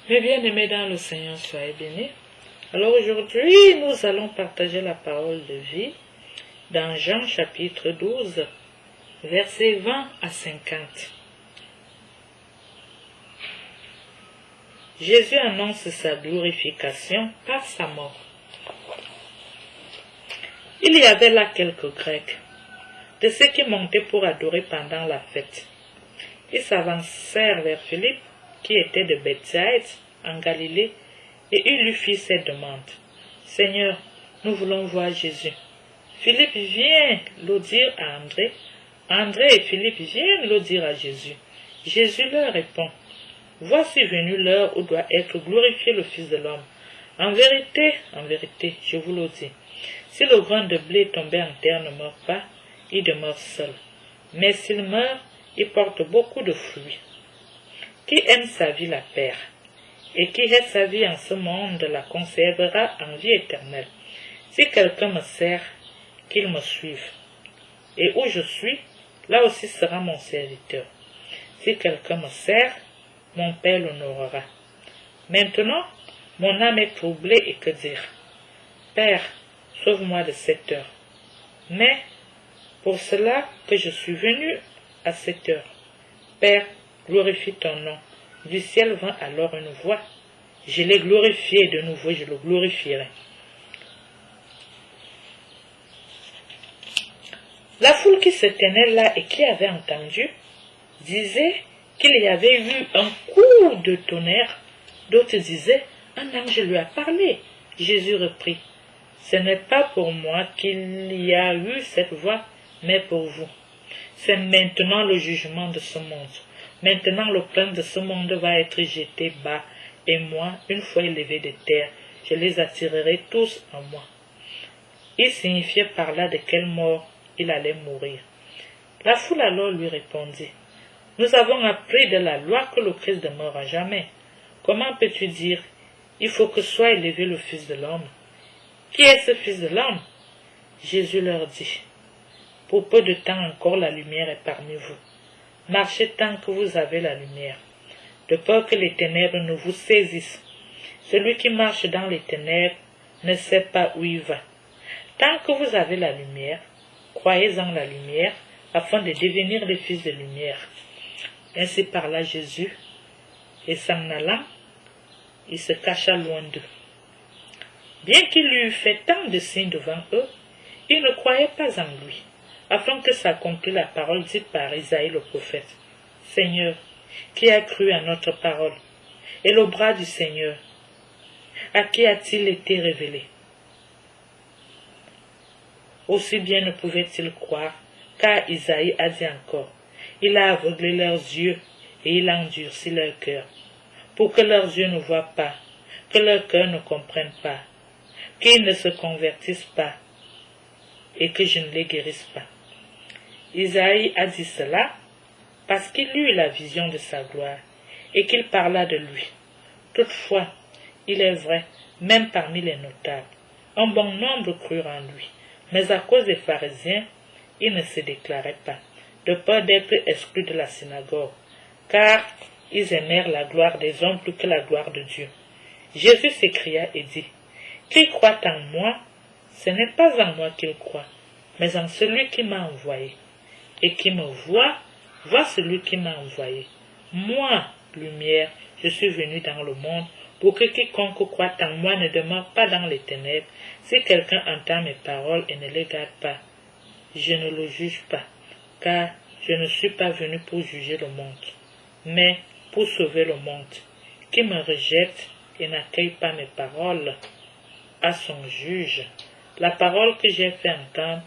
Mes bien-aimés dans le Seigneur, soyez bénis. Alors aujourd'hui, nous allons partager la parole de vie dans Jean chapitre 12, versets 20 à 50. Jésus annonce sa glorification par sa mort. Il y avait là quelques Grecs, de ceux qui montaient pour adorer pendant la fête. Ils s'avancèrent vers Philippe, qui était de Bethsaïde, en Galilée, et il lui fit cette demande. « Seigneur, nous voulons voir Jésus. » Philippe vient le dire à André. André et Philippe viennent le dire à Jésus. Jésus leur répond. « Voici venu l'heure où doit être glorifié le Fils de l'homme. En vérité, je vous le dis, si le grain de blé tombé en terre ne meurt pas, il demeure seul. Mais s'il meurt, il porte beaucoup de fruits. Qui aime sa vie la perd, et qui hait sa vie en ce monde la conservera en vie éternelle. Si quelqu'un me sert, qu'il me suive. Et où je suis, là aussi sera mon serviteur. Si quelqu'un me sert, mon Père l'honorera. Maintenant, mon âme est troublée et que dire? Père, sauve-moi de cette heure. Mais, pour cela que je suis venu à cette heure. Père, glorifie ton nom. Du ciel vint alors une voix. Je l'ai glorifié et de nouveau je le glorifierai. La foule qui se tenait là et qui avait entendu disait qu'il y avait eu un coup de tonnerre. D'autres disaient, un ange lui a parlé. Jésus reprit, ce n'est pas pour moi qu'il y a eu cette voix, mais pour vous. C'est maintenant le jugement de ce monde. Maintenant le prince de ce monde va être jeté bas, et moi, une fois élevé de terre, je les attirerai tous en moi. Il signifiait par là de quelle mort il allait mourir. La foule alors lui répondit, nous avons appris de la loi que le Christ demeure à jamais. Comment peux-tu dire, il faut que soit élevé le Fils de l'homme? Qui est ce Fils de l'homme? Jésus leur dit, pour peu de temps encore la lumière est parmi vous. Marchez tant que vous avez la lumière, de peur que les ténèbres ne vous saisissent. Celui qui marche dans les ténèbres ne sait pas où il va. Tant que vous avez la lumière, croyez en la lumière, afin de devenir les fils de lumière. Ainsi parla Jésus, et s'en allant, il se cacha loin d'eux. Bien qu'il eût fait tant de signes devant eux, ils ne croyaient pas en lui, afin que s'accomplisse la parole dite par Isaïe le prophète. Seigneur, qui a cru à notre parole? Et le bras du Seigneur, à qui a-t-il été révélé? Aussi bien ne pouvait-il croire, car Isaïe a dit encore, il a aveuglé leurs yeux et il a endurci leur cœur, pour que leurs yeux ne voient pas, que leur cœur ne comprenne pas, qu'ils ne se convertissent pas, et que je ne les guérisse pas. Isaïe a dit cela parce qu'il eut la vision de sa gloire et qu'il parla de lui. Toutefois, il est vrai, même parmi les notables, un bon nombre crurent en lui, mais à cause des pharisiens, il ne se déclarait pas, de peur d'être exclus de la synagogue, car ils aimèrent la gloire des hommes plus que la gloire de Dieu. Jésus s'écria et dit, qui croit en moi, ce n'est pas en moi qu'il croit, mais en celui qui m'a envoyé. Et qui me voit, voit celui qui m'a envoyé. Moi, lumière, je suis venu dans le monde, pour que quiconque croit en moi ne demeure pas dans les ténèbres. Si quelqu'un entend mes paroles et ne les garde pas, je ne le juge pas, car je ne suis pas venu pour juger le monde, mais pour sauver le monde. Qui me rejette et n'accueille pas mes paroles à son juge. La parole que j'ai fait entendre,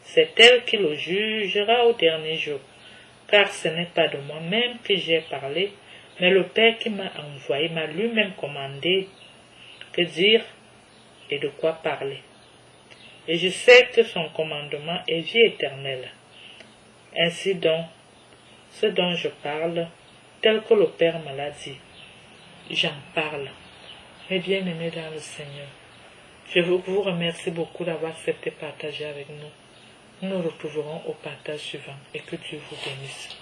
c'est elle qui le jugera au dernier jour, car ce n'est pas de moi-même que j'ai parlé, mais le Père qui m'a envoyé m'a lui-même commandé que dire et de quoi parler. Et je sais que son commandement est vie éternelle. Ainsi donc, ce dont je parle, tel que le Père me l'a dit, j'en parle. Mes bien-aimés dans le Seigneur, je vous remercie beaucoup d'avoir accepté de partager avec nous. Nous nous retrouverons au partage suivant et que Dieu vous bénisse.